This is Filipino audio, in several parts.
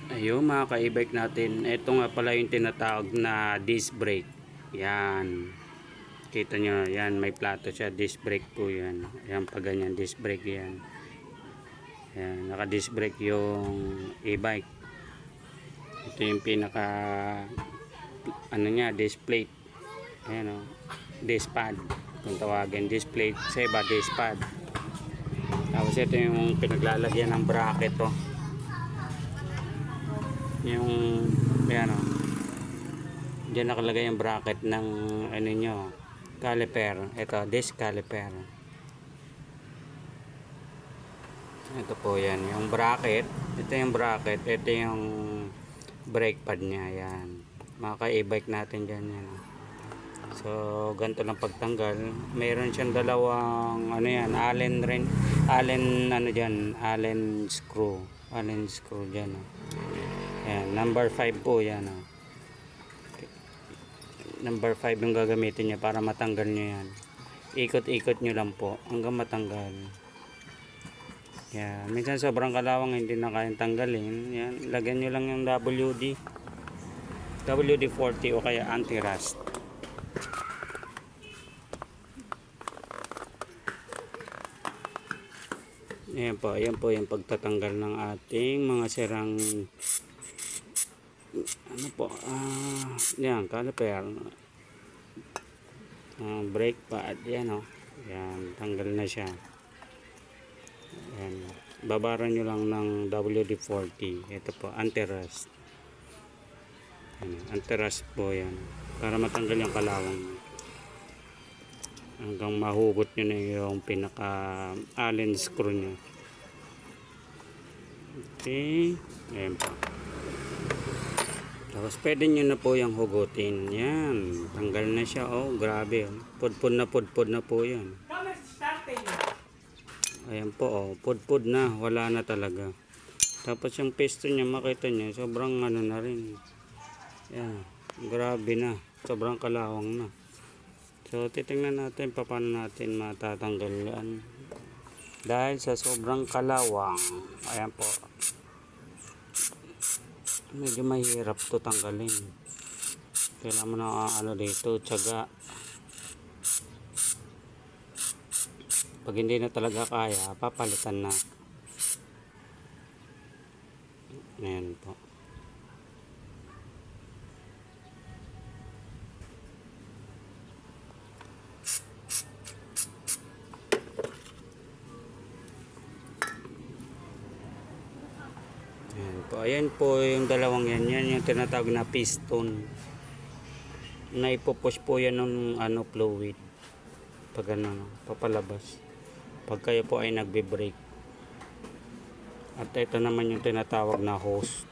Ayun mga ka-e-bike natin, ito nga pala yung tinatawag na disc brake. Yan, kita nyo, yan may plato siya, disc brake po yan. Yan pa ganyan, disc brake yan. Yan, naka disc brake yung e-bike. Ito yung pinaka ano niya, disc plate. Ayan o, disc pad kung tawagin, disc plate sa iba, disc pad. Tapos ito yung pinaglalagyan ng bracket o, yung ayan o, dyan nakalagay yung bracket ng ano nyo, caliper. Ito, disc caliper. Ito po yan, yung bracket. Ito yung bracket, ito yung brake pad nya. Yan, mga ka-e-bike natin dyan yan. So ganito lang pagtanggal. Mayroon siyang dalawang ano yan, Allen ano dyan, Allen screw dyan o. Yan, number 5 po yan o. Number 5 yung gagamitin niya para matanggal nyo yan. Ikot-ikot nyo lang po hanggang matanggal. Yan, minsan sobrang kalawang hindi na kayang tanggalin. Yan, lagyan nyo lang yung WD-40 o kaya anti-rust. Ayan po yung pagtatanggal ng ating mga sirang ano po, yan, caliper, brake pad, yan o. Yan, tanggal na siya. Yan, babaran nyo lang ng WD-40. Ito po, anti-rust. Anti-rust po yan, para matanggal yung kalawang hanggang mahugot nyo na yung pinaka Allen screw nyo. Okay, ayan po. Tapos pwede nyo na po yung hugutin. Yan, tanggal na siya. Oh, grabe. Pudpud na po yan. Ayan po, oh, pudpud na, wala na talaga. Tapos yung piston niya, makita nyo, sobrang ano na rin. Yan, grabe na, sobrang kalawang na. So titingnan natin paano natin matatanggal yan. Dahil sa sobrang kalawang, ayan po, medyo mahirap to tanggalin. Kailangan mo na ano dito, tiyaga. Pag hindi na talaga kaya, papalitan na. Ayan po. Ayan po yung dalawang yan. Yan yung tinatawag na piston. Na ipopush po yan ng ano, fluid. Pag ano, papalabas. Pag kayo po ay nagbe-brake. At ito naman yung tinatawag na hose.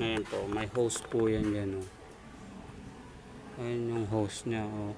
Ayan po, may hose po yan yan o. Ayan yung hose nya o.